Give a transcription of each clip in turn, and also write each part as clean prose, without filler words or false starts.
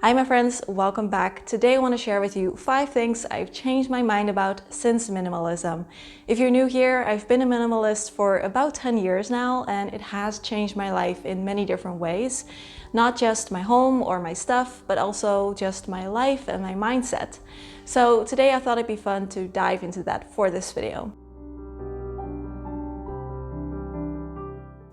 Hi my friends, welcome back. Today I want to share with you 5 things I've changed my mind about since minimalism. If you're new here, I've been a minimalist for about 10 years now, and it has changed my life in many different ways. Not just my home or my stuff, but also just my life and my mindset. So today I thought it'd be fun to dive into that for this video.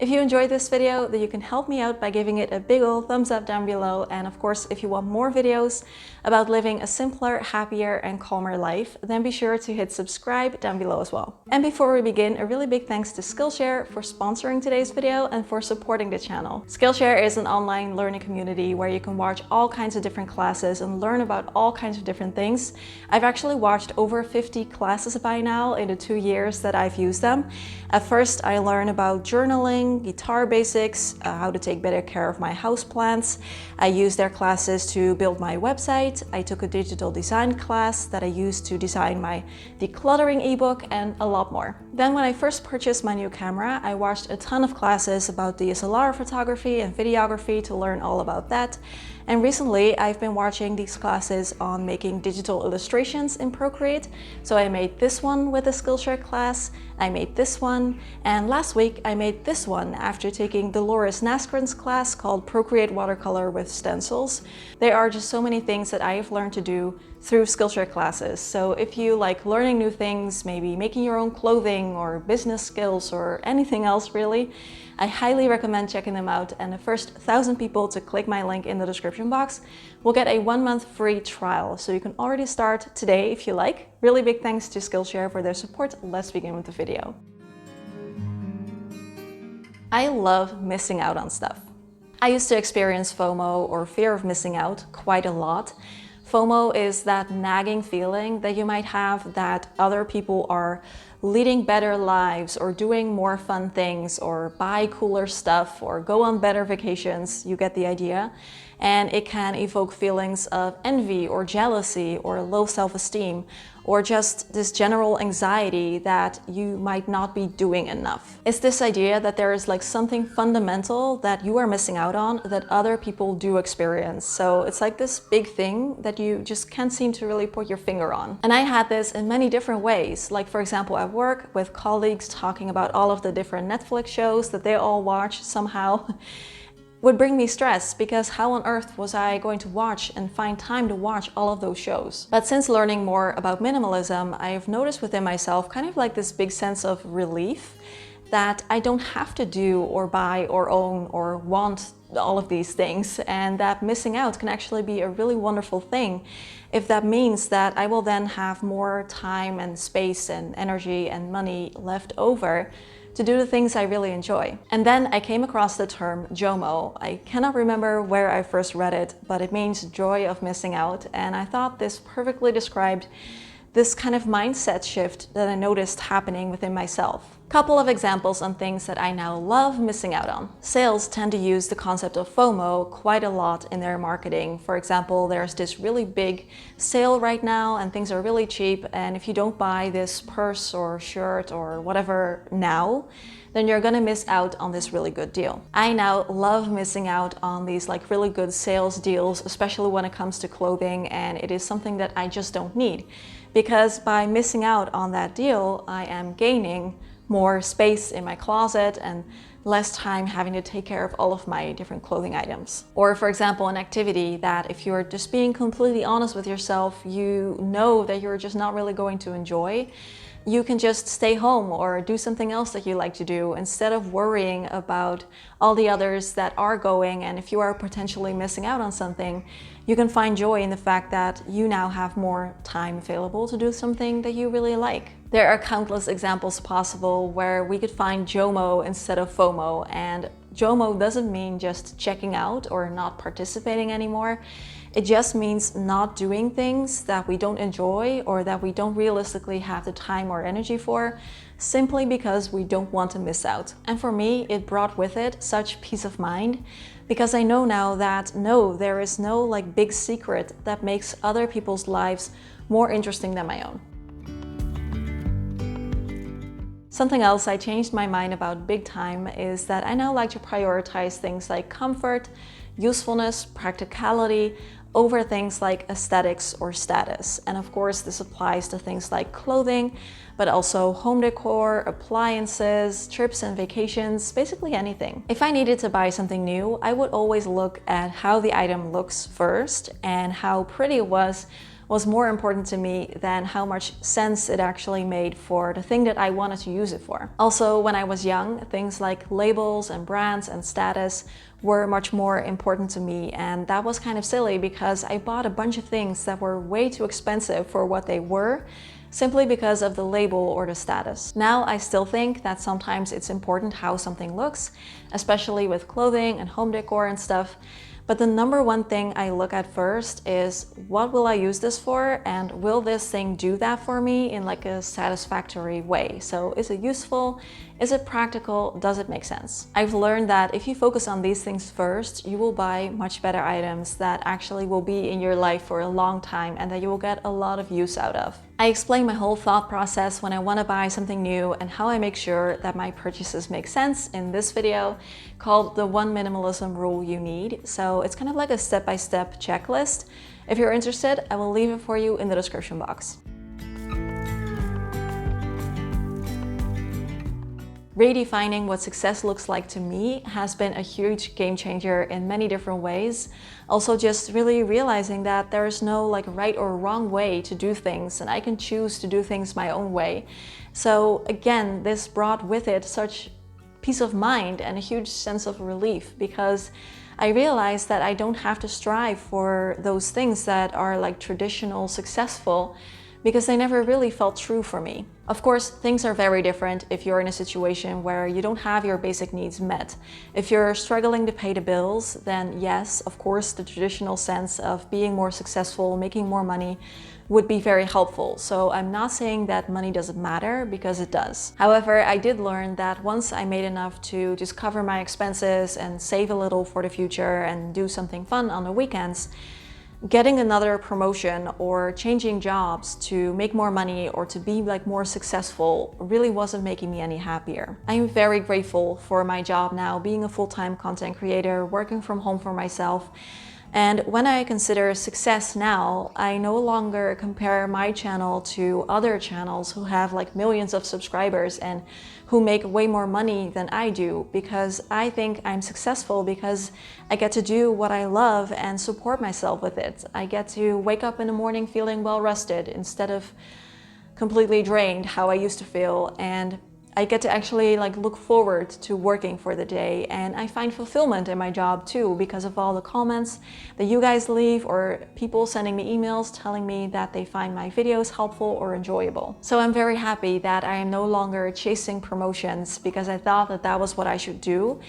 If you enjoyed this video, then you can help me out by giving it a big ol' thumbs up down below. And of course, if you want more videos about living a simpler, happier, and calmer life, then be sure to hit subscribe down below as well. And before we begin, a really big thanks to Skillshare for sponsoring today's video and for supporting the channel. Skillshare is an online learning community where you can watch all kinds of different classes and learn about all kinds of different things. I've actually watched over 50 classes by now in the 2 years that I've used them. At first, I learned about journaling, guitar basics, how to take better care of my houseplants. I used their classes to build my website. I took a digital design class that I used to design my decluttering ebook, and a lot more. Then when I first purchased my new camera, I watched a ton of classes about DSLR photography and videography to learn all about that. And recently I've been watching these classes on making digital illustrations in Procreate. So I made this one with a Skillshare class, I made this one, and last week I made this one after taking Dolores Naskren's class called Procreate Watercolor with Stencils. There are just so many things that I have learned to do through Skillshare classes. So if you like learning new things, maybe making your own clothing or business skills or anything else really, I highly recommend checking them out, and the first 1,000 people to click my link in the description box will get a 1-month free trial. So you can already start today if you like. Really big thanks to Skillshare for their support. Let's begin with the video. I love missing out on stuff. I used to experience FOMO, or fear of missing out, quite a lot. FOMO is that nagging feeling that you might have that other people are leading better lives or doing more fun things or buy cooler stuff or go on better vacations. You get the idea. And it can evoke feelings of envy or jealousy or low self-esteem, or just this general anxiety that you might not be doing enough. It's this idea that there is like something fundamental that you are missing out on that other people do experience. So it's like this big thing that you just can't seem to really put your finger on. And I had this in many different ways. Like for example, at work with colleagues talking about all of the different Netflix shows that they all watch somehow. Would bring me stress, because how on earth was I going to watch and find time to watch all of those shows? But since learning more about minimalism, I've noticed within myself kind of like this big sense of relief that I don't have to do or buy or own or want all of these things, and that missing out can actually be a really wonderful thing if that means that I will then have more time and space and energy and money left over to do the things I really enjoy. And then I came across the term JOMO. I cannot remember where I first read it, but it means joy of missing out. And I thought this perfectly described this kind of mindset shift that I noticed happening within myself. Couple of examples on things that I now love missing out on. Sales tend to use the concept of FOMO quite a lot in their marketing. For example, there's this really big sale right now and things are really cheap, and if you don't buy this purse or shirt or whatever now, then you're gonna miss out on this really good deal. I now love missing out on these like really good sales deals, especially when it comes to clothing, and it is something that I just don't need. Because by missing out on that deal, I am gaining more space in my closet and less time having to take care of all of my different clothing items. Or for example, an activity that if you're just being completely honest with yourself, you know that you're just not really going to enjoy, you can just stay home or do something else that you like to do instead of worrying about all the others that are going. And if you are potentially missing out on something, you can find joy in the fact that you now have more time available to do something that you really like. There are countless examples possible where we could find JOMO instead of FOMO, and JOMO doesn't mean just checking out or not participating anymore. It just means not doing things that we don't enjoy or that we don't realistically have the time or energy for, simply because we don't want to miss out. And for me, it brought with it such peace of mind, because I know now that no, there is no like big secret that makes other people's lives more interesting than my own. Something else I changed my mind about big time is that I now like to prioritize things like comfort, usefulness, practicality over things like aesthetics or status. And of course, this applies to things like clothing, but also home decor, appliances, trips and vacations, basically anything. If I needed to buy something new, I would always look at how the item looks first, and how pretty it was more important to me than how much sense it actually made for the thing that I wanted to use it for. Also, when I was young, things like labels and brands and status were much more important to me, and that was kind of silly because I bought a bunch of things that were way too expensive for what they were, simply because of the label or the status. Now, I still think that sometimes it's important how something looks, especially with clothing and home decor and stuff. But the number one thing I look at first is, what will I use this for, and will this thing do that for me in like a satisfactory way? So is it useful? Is it practical? Does it make sense? I've learned that if you focus on these things first, you will buy much better items that actually will be in your life for a long time and that you will get a lot of use out of. I explain my whole thought process when I want to buy something new and how I make sure that my purchases make sense in this video called the 1 Minimalism Rule You Need. So it's kind of like a step-by-step checklist. If you're interested, I will leave it for you in the description box. Redefining what success looks like to me has been a huge game changer in many different ways. Also, just really realizing that there is no like right or wrong way to do things, and I can choose to do things my own way. So again, this brought with it such peace of mind and a huge sense of relief, because I realized that I don't have to strive for those things that are like traditional successful, because they never really felt true for me. Of course, things are very different if you're in a situation where you don't have your basic needs met. If you're struggling to pay the bills, then yes, of course, the traditional sense of being more successful, making more money would be very helpful. So I'm not saying that money doesn't matter, because it does. However, I did learn that once I made enough to just cover my expenses and save a little for the future and do something fun on the weekends, getting another promotion or changing jobs to make more money or to be like more successful really wasn't making me any happier. I'm very grateful for my job now, being a full-time content creator, working from home for myself. And when I consider success now, I no longer compare my channel to other channels who have like millions of subscribers and who make way more money than I do, because I think I'm successful because I get to do what I love and support myself with it. I get to wake up in the morning feeling well rested instead of completely drained, how I used to feel, and I get to actually like look forward to working for the day, and I find fulfillment in my job too because of all the comments that you guys leave, or people sending me emails telling me that they find my videos helpful or enjoyable. So I'm very happy that I am no longer chasing promotions because I thought that that was what I should do.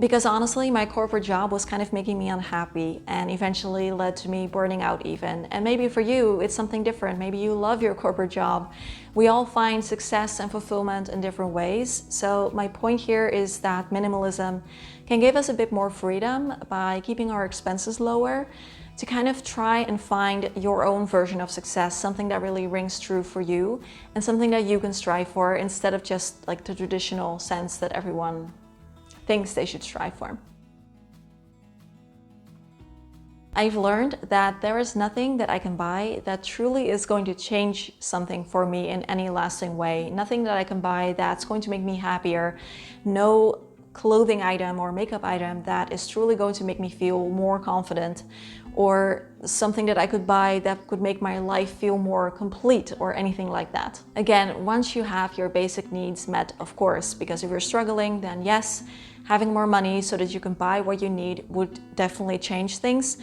Because honestly, my corporate job was kind of making me unhappy and eventually led to me burning out even. And maybe for you, it's something different. Maybe you love your corporate job. We all find success and fulfillment in different ways. So my point here is that minimalism can give us a bit more freedom by keeping our expenses lower, to kind of try and find your own version of success, something that really rings true for you and something that you can strive for, instead of just like the traditional sense that everyone thinks they should strive for. I've learned that there is nothing that I can buy that truly is going to change something for me in any lasting way. Nothing that I can buy that's going to make me happier. No clothing item or makeup item that is truly going to make me feel more confident, or something that I could buy that could make my life feel more complete, or anything like that. Again, once you have your basic needs met, of course, because if you're struggling, then yes, having more money so that you can buy what you need would definitely change things.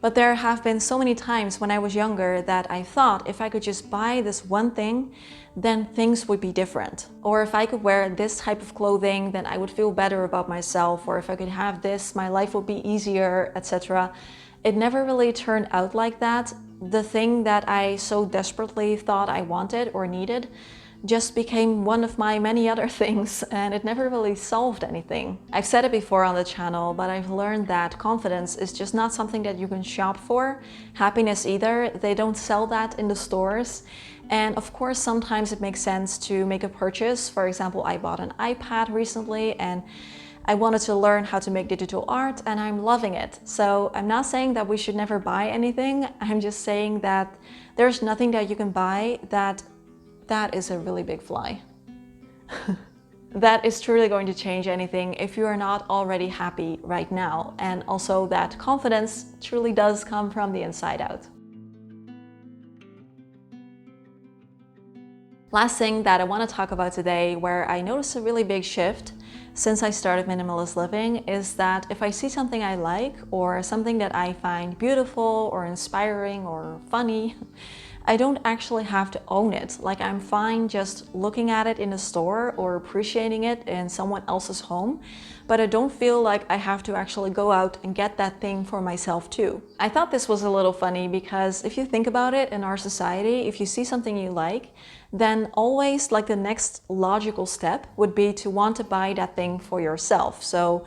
But there have been so many times when I was younger that I thought if I could just buy this one thing, then things would be different. Or if I could wear this type of clothing, then I would feel better about myself. Or if I could have this, my life would be easier, etc. It never really turned out like that. The thing that I so desperately thought I wanted or needed just became one of my many other things, and it never really solved anything. I've said it before on the channel, but I've learned that confidence is just not something that you can shop for. Happiness either. They don't sell that in the stores. And of course, sometimes it makes sense to make a purchase. For example, I bought an iPad recently, and I wanted to learn how to make digital art and I'm loving it. So I'm not saying that we should never buy anything. I'm just saying that there's nothing that you can buy that is a really big fly. That is truly going to change anything if you are not already happy right now. And also that confidence truly does come from the inside out. Last thing that I want to talk about today, where I noticed a really big shift since I started minimalist living, is that if I see something I like or something that I find beautiful or inspiring or funny, I don't actually have to own it. Like, I'm fine just looking at it in a store or appreciating it in someone else's home, but I don't feel like I have to actually go out and get that thing for myself too. I thought this was a little funny because if you think about it, in our society, if you see something you like, then always like the next logical step would be to want to buy that thing for yourself. So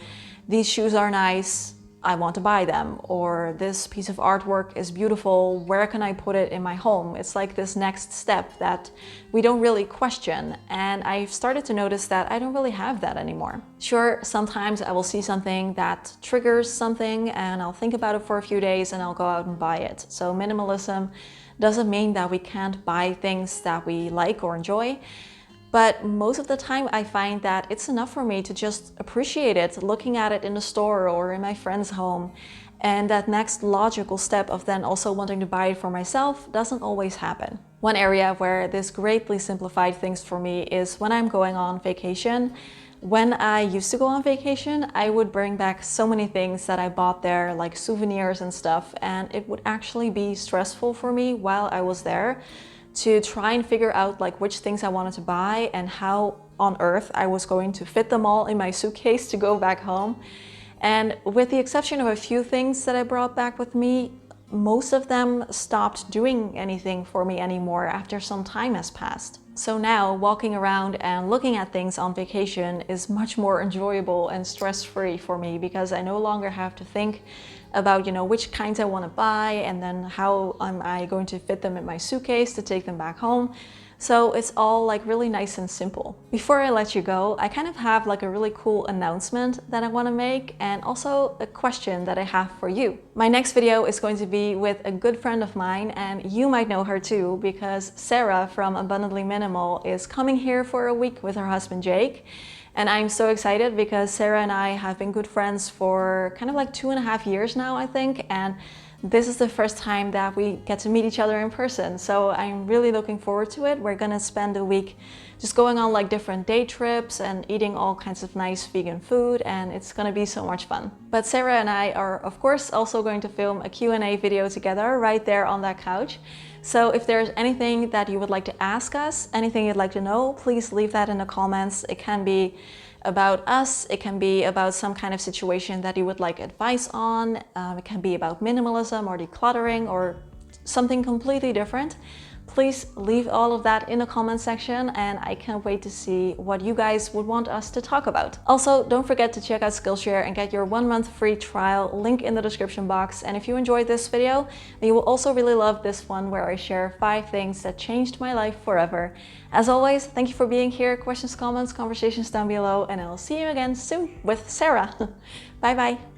these shoes are nice, I want to buy them, or this piece of artwork is beautiful, where can I put it in my home? It's like this next step that we don't really question, and I've started to notice that I don't really have that anymore. Sure, sometimes I will see something that triggers something and I'll think about it for a few days and I'll go out and buy it. So minimalism doesn't mean that we can't buy things that we like or enjoy. But most of the time I find that it's enough for me to just appreciate it, looking at it in the store or in my friend's home. And that next logical step of then also wanting to buy it for myself doesn't always happen. One area where this greatly simplified things for me is when I'm going on vacation. When I used to go on vacation, I would bring back so many things that I bought there, like souvenirs and stuff, and it would actually be stressful for me while I was there to try and figure out like which things I wanted to buy and how on earth I was going to fit them all in my suitcase to go back home. And with the exception of a few things that I brought back with me, most of them stopped doing anything for me anymore after some time has passed. So now walking around and looking at things on vacation is much more enjoyable and stress-free for me because I no longer have to think about, which kinds I want to buy and then how am I going to fit them in my suitcase to take them back home. So it's all like really nice and simple. Before I let you go, I kind of have like a really cool announcement that I want to make and also a question that I have for you. My next video is going to be with a good friend of mine, and you might know her too because Sarah from Abundantly Minimal is coming here for a week with her husband Jake. And I'm so excited because Sarah and I have been good friends for kind of like 2.5 years now, I think. And this is the first time that we get to meet each other in person. So I'm really looking forward to it. We're gonna spend a week just going on like different day trips and eating all kinds of nice vegan food, and it's gonna be so much fun. But Sarah and I are of course also going to film a Q&A video together right there on that couch. So if there's anything that you would like to ask us, anything you'd like to know, please leave that in the comments. It can be about us, it can be about some kind of situation that you would like advice on, it can be about minimalism or decluttering or something completely different. Please leave all of that in the comment section and I can't wait to see what you guys would want us to talk about. Also, don't forget to check out Skillshare and get your 1-month free trial, link in the description box. And if you enjoyed this video, then you will also really love this one where I share 5 things that changed my life forever. As always, thank you for being here. Questions, comments, conversations down below, and I'll see you again soon with Sarah. Bye bye.